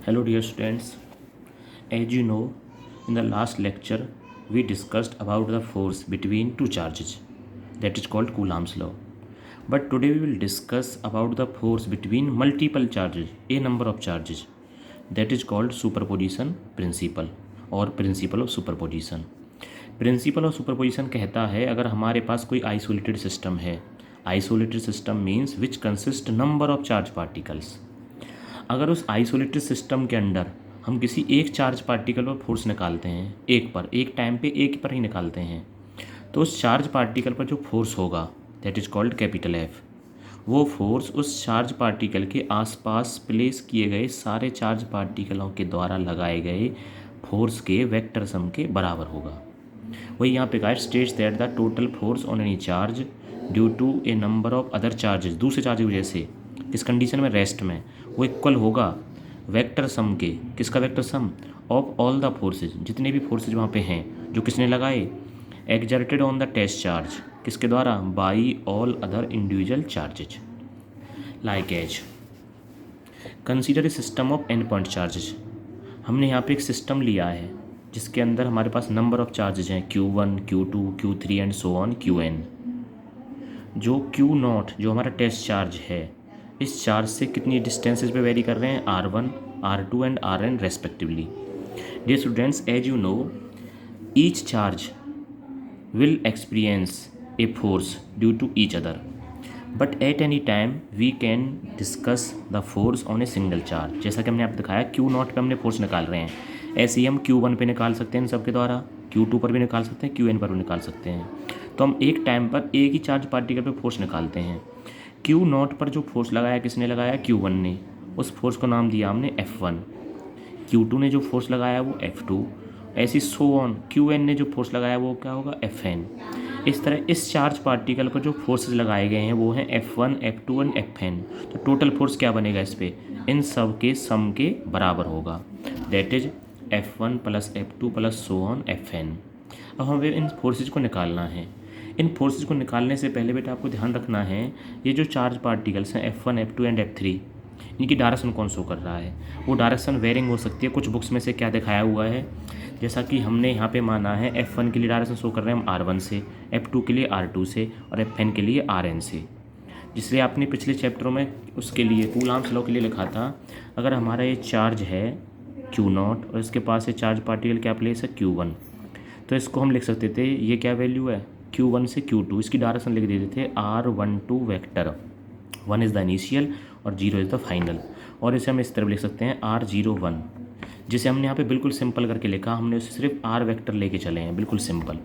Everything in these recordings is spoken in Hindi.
Hello dear students, as you know, in the last lecture we discussed about the force between two charges, that is called Coulomb's law. But today we will discuss about the force between multiple charges, a number of charges, that is called superposition principle or principle of superposition. Principle of superposition कहता है अगर हमारे पास कोई आइसोलेटेड सिस्टम है, isolated system means which consist number of charge particles, अगर उस आइसोलेटेड सिस्टम के अंदर हम किसी एक चार्ज पार्टिकल पर फोर्स निकालते हैं, एक टाइम पे एक पर ही निकालते हैं, तो उस चार्ज पार्टिकल पर जो फोर्स होगा that is called capital F, वो फोर्स उस चार्ज पार्टिकल के आसपास प्लेस किए गए सारे चार्ज पार्टिकलों के द्वारा लगाए गए फोर्स के वेक्टर सम के बराबर होगा। वही यहाँ पे कहा states that the total force on any charge due to a number of other charges, दूसरे चार्ज की वजह से, इस कंडीशन में रेस्ट में वो इक्वल होगा वेक्टर सम के, किसका vector sum of all the forces, जितने भी फोर्सेज वहाँ पे हैं जो किसने लगाए, exerted on the test charge, किसके द्वारा, by all other individual charges. Like as consider a system of n point charges, हमने यहाँ पे एक सिस्टम लिया है जिसके अंदर हमारे पास नंबर ऑफ चार्जेज हैं Q1, Q2, Q3 and so on Qn। जो Q0 जो हमारा टेस्ट चार्ज है, इस चार्ज से कितनी डिस्टेंसेज पे वेरी कर रहे हैं, R1, R2 and Rn respectively. Dear students, as you know each charge will experience a force due to each other, but at any time we can discuss the force on a single charge. जैसा कि हमने आपको दिखाया Q0 पे हमने फोर्स निकाल रहे हैं, ऐसे ही हम Q1 पे निकाल सकते हैं इन सबके द्वारा, Q2 पर भी निकाल सकते हैं, Qn पर भी निकाल सकते हैं। तो हम एक टाइम पर एक ही चार्ज पार्टिकल पे फोर्स निकालते हैं। Q0 पर जो फोर्स लगाया किसने लगाया, Q1 ने, उस फोर्स को नाम दिया हमने F1। Q2 ने जो फोर्स लगाया वो F2, ऐसी सो ऑन Qn ने जो फोर्स लगाया वो क्या होगा, Fn। इस तरह इस चार्ज पार्टिकल पर जो फोर्सेज लगाए गए हैं वो हैं F1, F2 एंड Fn। तो टोटल फोर्स क्या बनेगा इस पर, इन सब के सम के बराबर होगा, that is F1 plus F2 plus so on Fn। अब हमें इन फोर्सेज को निकालना है। इन फोर्सेज को निकालने से पहले बेटा आपको ध्यान रखना है ये जो चार्ज पार्टिकल्स हैं F1, F2 एंड F3, इनकी डायरेक्शन कौन शो कर रहा है। वो डायरेक्शन वेरिंग हो सकती है, कुछ बुक्स में से क्या दिखाया हुआ है, जैसा कि हमने यहाँ पे माना है F1 के लिए डायरेक्शन शो कर रहे हैं हम R1 से, F2 के लिए R2 से और Fn के लिए Rn से। जिसलिए आपने पिछले चैप्टरों में उसके लिए कूलॉम्स लॉ के लिए लिखा था, अगर हमारा ये चार्ज है Q0 और इसके पास ये चार्ज पार्टिकल क्या प्लेस है Q1, तो इसको हम लिख सकते थे, ये क्या वैल्यू है Q1 से Q2, इसकी डायरेक्शन लिख देते थे R12 vector, 1 is the initial और 0 इज़ द फाइनल, और इसे हम इस तरफ लिख सकते हैं R01, जिसे हमने यहाँ पे बिल्कुल सिंपल करके लिखा, हमने उसे सिर्फ R वेक्टर लेके चले हैं, बिल्कुल सिंपल।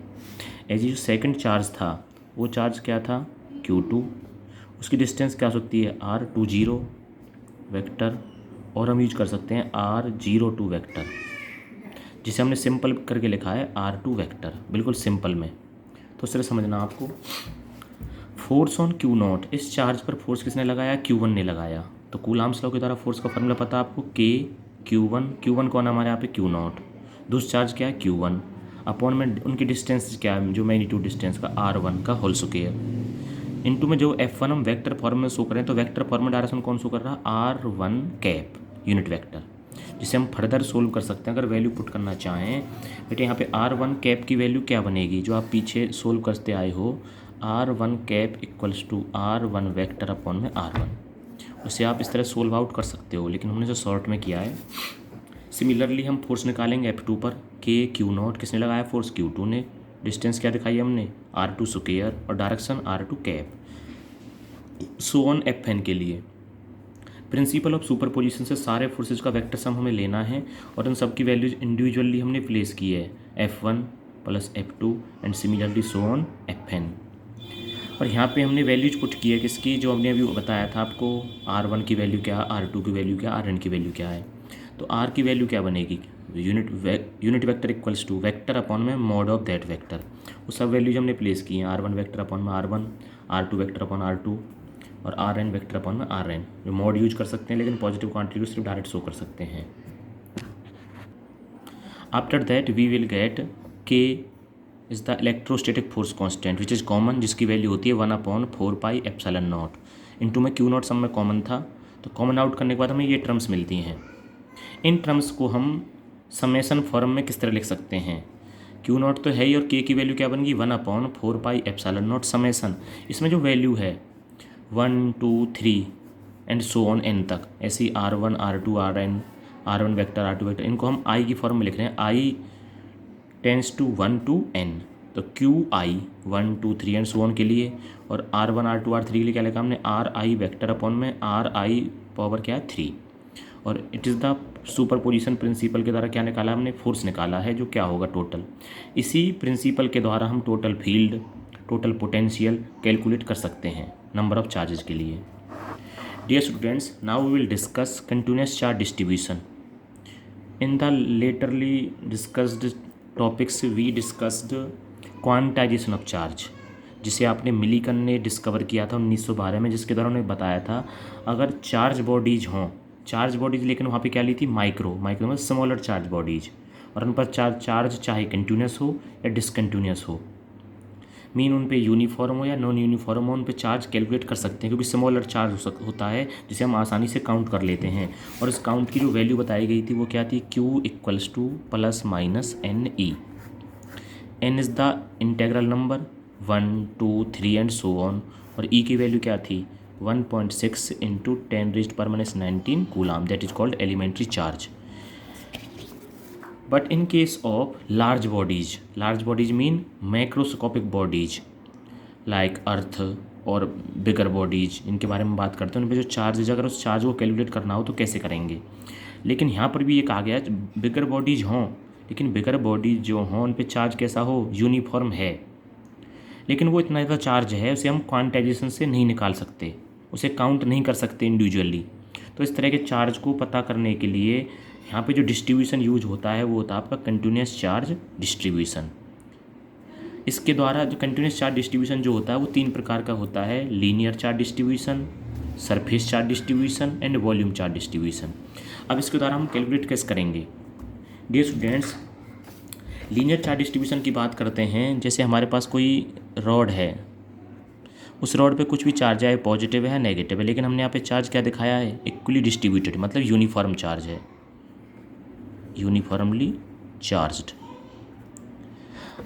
एज जो सेकंड चार्ज था वो चार्ज क्या था Q2, उसकी डिस्टेंस क्या हो सकती है R20 वेक्टर, और हम यूज कर सकते हैं R02 वेक्टर, जिसे हमने सिंपल करके लिखा है R2 वेक्टर, बिल्कुल सिंपल में। तो सिर्फ समझना आपको, फोर्स ऑन Q0, इस चार्ज पर फोर्स किसने लगाया, Q1 ने लगाया। तो कूलॉम्स लॉ के द्वारा फोर्स का फॉर्मूला पता है आपको, K Q1 कौन है हमारे यहाँ पे Q0, दूसरा चार्ज क्या है Q1, अपॉन में उनकी डिस्टेंस क्या है, जो मैग्नीट्यूड डिस्टेंस का R1 का होल स्क्वायर, इनटू में जो F1 हम वेक्टर फॉर्म में शो करें, तो वेक्टर फॉर्म में डायरेक्शन कौन शो कर रहा है, R1 कैप यूनिट वेक्टर, जिसे हम फर्दर सोल्व कर सकते हैं अगर वैल्यू पुट करना चाहें। बेटे यहाँ पे R1 कैप की वैल्यू क्या बनेगी, जो आप पीछे सोल्व करते आए हो, R1 cap equals to R1 vector upon में R1। उसे आप इस तरह सोल्व आउट कर सकते हो, लेकिन हमने जो शॉर्ट में किया है। सिमिलरली हम फोर्स निकालेंगे F2 पर, K Q0 किसने लगाया, फोर्स Q2 ने, डिस्टेंस क्या दिखाई हमने R2 स्क्वायर और direction R2 cap, so on Fn के लिए। प्रिंसिपल ऑफ सुपरपोजिशन से सारे फोर्सेज का वेक्टर सम हमें लेना है और इन सब की वैल्यूज इंडिविजुअली हमने प्लेस की है, F1 plus F2 and similarly so on Fn। और यहाँ पे हमने वैल्यूज पुट की है किसकी, जो हमने अभी बताया था आपको, R1 की वैल्यू क्या, R2 की वैल्यू क्या, Rn की वैल्यू क्या है। तो R की वैल्यू क्या बनेगी, unit vector equals to vector upon में मॉड ऑफ दैट वेक्टर, वो सब वैल्यूज हमने प्लेस की हैं, R1 वेक्टर अपॉन में R1, R2 vector upon R2 और Rn वेक्टर अपॉन में Rn। जो मॉड यूज कर सकते हैं लेकिन पॉजिटिव क्वांटिटी को सिर्फ डायरेक्ट शो कर सकते हैं। After that we will get K is the electrostatic force constant which is common, जिसकी वैल्यू होती है 1/4πε0। इनटू में Q0 सम में कॉमन था, तो कॉमन आउट करने के बाद हमें ये टर्म्स मिलती हैं, इन टर्म्स को हम समेशन फॉर्म में किस तरह लिख सकते हैं, क्यू नॉट तो है ही और के की वैल्यू क्या बनेगी 1/4πε0 समेशन, इसमें जो वैल्यू है 1 2 3 एंड सो ऑन n तक, ऐसी R1 R2 R1 vector R2 vector, इनको हम i की फॉर्म में लिख रहे हैं, i tends to 1 to n, तो Q I 1 2 3 and so on के लिए, और R1 R2 R3 के लिए क्या लिखा हमने RI वेक्टर अपॉन में RI पावर क्या है 3, और it is the superposition principle के द्वारा क्या निकाला हमने, फोर्स निकाला है जो क्या होगा टोटल। इसी प्रिंसिपल के द्वारा हम total field, total potential calculate कर सकते हैं नंबर ऑफ चार्जेस के लिए। Dear students, now we will discuss continuous charge distribution. In the latterly discussed topics we discussed quantization of charge, जिसे आपने मिलीकन ने डिस्कवर किया था 1912 में, जिसके द्वारा उन्होंने बताया था अगर चार्ज बॉडीज हों, चार्ज बॉडीज लेकिन वहाँ पे क्या ली थी माइक्रो में स्मॉलर चार्ज बॉडीज, और उन पर चार्ज चाहे कंटिन्यूस हो या डिसकंटिन्यूस हो, मीन उन पे यूनिफॉर्म हो या नॉन यूनिफॉर्म हो, उन पे चार्ज कैलकुलेट कर सकते हैं, क्योंकि स्मॉलर चार्ज होता है जिसे हम आसानी से काउंट कर लेते हैं। और इस काउंट की जो वैल्यू बताई गई थी वो क्या थी, Q equals to plus minus NE। n is the integral number 1 2 3 and so on, और E की वैल्यू क्या थी 1.6 into 10⁻⁻19 coulomb, that is called elementary charge. But in case of large bodies mean macroscopic bodies like earth और बिगर बॉडीज, इनके बारे में बात करते हैं, उन पे जो चार्ज है, अगर उस चार्ज को कैलकुलेट करना हो तो कैसे करेंगे। लेकिन यहाँ पर भी एक आ गया, बिगर बॉडीज हों, लेकिन बिगर बॉडीज जो हों उन पे चार्ज कैसा हो, यूनिफॉर्म है, लेकिन वो इतना ज़्यादा चार्ज है उसे हम क्वांटाइजेशन से नहीं निकाल सकते, उसे काउंट नहीं कर सकते इंडिविजुअली। तो इस तरह के चार्ज को पता करने के लिए यहाँ पे जो डिस्ट्रीब्यूशन यूज होता है वो होता है आपका कंटिन्यूस चार्ज डिस्ट्रीब्यूशन। इसके द्वारा जो कंटिन्यूस चार्ज डिस्ट्रीब्यूशन जो होता है वो 3 प्रकार का होता है, linear charge distribution, surface charge distribution and volume charge distribution. अब इसके द्वारा हम कैलकुलेट कैसे करेंगे। Dear students, linear charge distribution की बात करते हैं, जैसे हमारे पास कोई रॉड है, उस रॉड पे कुछ भी चार्ज है, पॉजिटिव है नेगेटिव है, लेकिन हमने यहाँ पे चार्ज क्या दिखाया है, इक्वली डिस्ट्रीब्यूटेड, मतलब यूनिफॉर्म चार्ज है, यूनिफॉर्मली चार्ज्ड।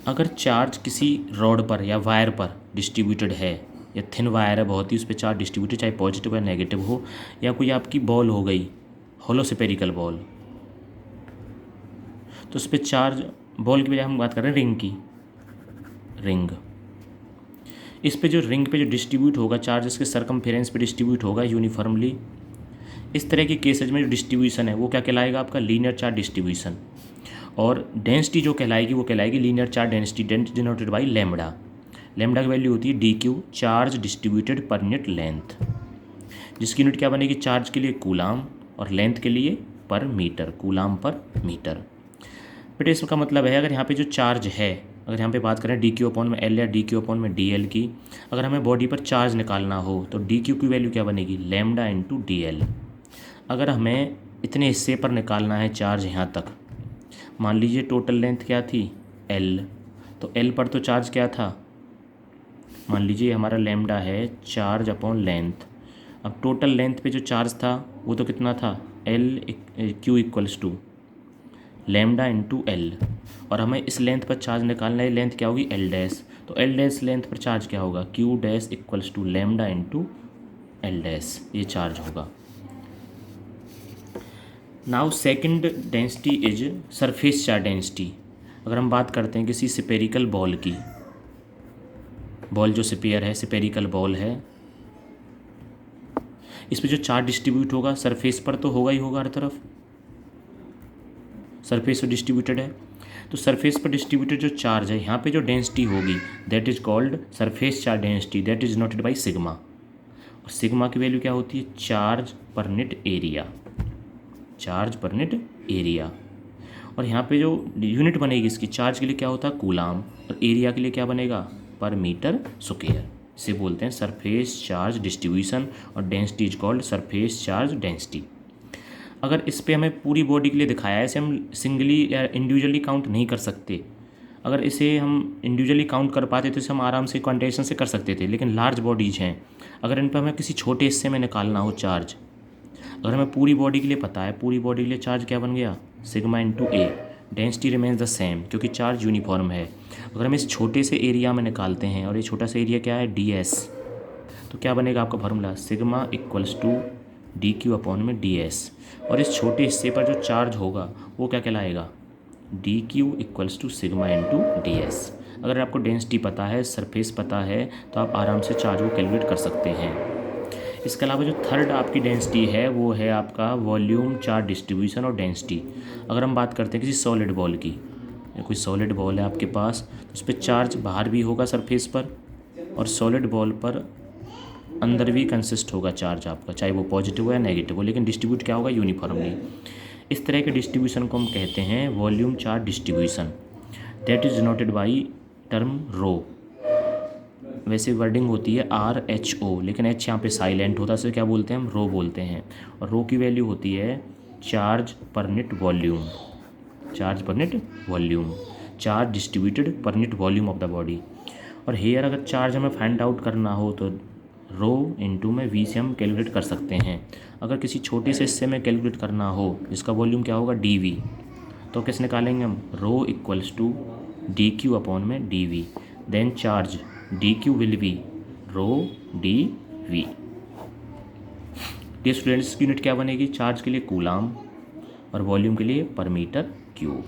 अगर चार्ज किसी रॉड पर या वायर पर डिस्ट्रीब्यूटेड है, या थिन वायर है बहुत ही, उस पर चार्ज डिस्ट्रीब्यूटेड, चाहे पॉजिटिव या नेगेटिव हो, या कोई आपकी बॉल हो गई होलोस्फेरिकल बॉल, तो उस पर चार्ज, बॉल की बजाय हम बात कर रहे हैं रिंग की, रिंग, इस पे जो रिंग पे जो डिस्ट्रीब्यूट होगा चार्ज, इसके सरकमफेरेंस पे डिस्ट्रीब्यूट होगा यूनिफॉर्मली। इस तरह के केसेज में जो डिस्ट्रीब्यूशन है वो क्या कहलाएगा, आपका लीनियर चार्ज डिस्ट्रीब्यूशन। और डेंसिटी जो कहलाएगी वो कहलाएगी linear charge density, denoted by lambda. Lambda की वैल्यू होती है DQ, charge distributed per unit length, जिसकी यूनिट क्या बनेगी, चार्ज के लिए कूलाम और लेंथ के लिए पर मीटर, कूलाम पर मीटर। बट इसका मतलब है अगर यहाँ पे जो चार्ज है, अगर यहाँ पे बात करें DQ अपॉन में L या DQ अपॉन में DL की, अगर हमें बॉडी पर चार्ज निकालना हो तो DQ की वैल्यू क्या बनेगी, लैम्बडा इंटू DL। अगर हमें इतने हिस्से पर निकालना है चार्ज यहाँ तक, मान लीजिए टोटल लेंथ क्या थी L, तो L पर तो चार्ज क्या था, मान लीजिए हमारा लैम्बडा है चार्ज अपॉन लेंथ। अब टोटल लेंथ पे जो चार्ज था वो तो कितना था, Q equals to lambda into L, और हमें इस लेंथ पर चार्ज निकालना है, लेंथ क्या होगी L डैश, तो L डैश लेंथ पर चार्ज क्या होगा, Q dash equals to lambda into L dash, ये चार्ज होगा। Now second density is surface charge density. अगर हम बात करते हैं किसी स्फेरिकल बॉल की, बॉल जो स्फीयर है, स्फेरिकल बॉल है, इस पर जो चार्ज डिस्ट्रीब्यूट होगा सरफेस पर तो होगा ही होगा, हर तरफ सरफेस पर डिस्ट्रीब्यूटेड है, तो सरफेस पर डिस्ट्रीब्यूटेड जो चार्ज है यहाँ पे जो डेंसिटी होगी that is called surface charge density, that is noted by sigma. और सिग्मा की वैल्यू क्या होती है, charge per unit area, charge per unit area. और यहाँ पे जो यूनिट बनेगी इसकी चार्ज के लिए क्या होता है कूलाम, और एरिया के लिए क्या बनेगा पर मीटर स्क्वायर, इसे बोलते हैं सरफेस चार्ज डिस्ट्रीब्यूशन, और density is called surface charge density. अगर इस पे हमें पूरी बॉडी के लिए दिखाया है, इसे हम सिंगली या इंडिविजुअली काउंट नहीं कर सकते। अगर इसे हम इंडिविजुअली काउंट कर पाते तो इसे हम आराम से क्वांटाइजेशन से कर सकते थे, लेकिन लार्ज बॉडीज हैं, अगर इन पर हमें किसी छोटे हिस्से में निकालना हो चार्ज, अगर हमें पूरी बॉडी के लिए पता है, पूरी बॉडी के लिए चार्ज क्या बन गया, sigma into A, density remains the same क्योंकि चार्ज यूनिफॉर्म है। अगर हम इस छोटे से एरिया में निकालते हैं और ये छोटा सा एरिया क्या है, डी एस, तो क्या बनेगा आपका formula, sigma equals to D Q upon में डी एस, और इस छोटे हिस्से पर जो चार्ज होगा वो क्या कहलाएगा, d q equals to sigma into d s. अगर आपको डेंसिटी पता है, सरफेस पता है, तो आप आराम से चार्ज को कैलकुलेट कर सकते हैं। इसके अलावा जो थर्ड आपकी डेंसिटी है वो है आपका वॉल्यूम, चार्ज डिस्ट्रीब्यूशन और डेंसिटी। अगर हम बात करते हैं किसी सॉलिड बॉल की, कोई सॉलिड बॉल है आपके पास, तो उस पर चार्ज बाहर भी होगा सरफेस पर, और सॉलिड बॉल पर अंदर भी कंसिस्ट होगा चार्ज आपका, चाहे वो पॉजिटिव हो या नेगेटिव हो, लेकिन डिस्ट्रीब्यूट क्या होगा, यूनिफॉर्मली। इस तरह के डिस्ट्रीब्यूशन को हम कहते हैं volume charge distribution. That is denoted by term rho. वैसे वर्डिंग होती है आर एच ओ, लेकिन एच यहाँ पे साइलेंट होता है, इसे क्या बोलते हैं हम, रो बोलते हैं। और रो की वैल्यू होती है charge per unit volume, charge per unit volume, charge distributed per unit volume of the body. और हेयर अगर चार्ज हमें फाइंड आउट करना हो तो रो इंटू में वी से हम कैलकुलेट कर सकते हैं। अगर किसी छोटे से हिस्से में कैलकुलेट करना हो जिसका वॉल्यूम क्या होगा, डी वी, तो कैसे निकालेंगे हम, rho equals to D Q upon में D V, then charge D Q will be rho D V. ये स्टूडेंट्स की यूनिट क्या बनेगी, चार्ज के लिए कूलाम और वॉल्यूम के लिए पर मीटर क्यूब।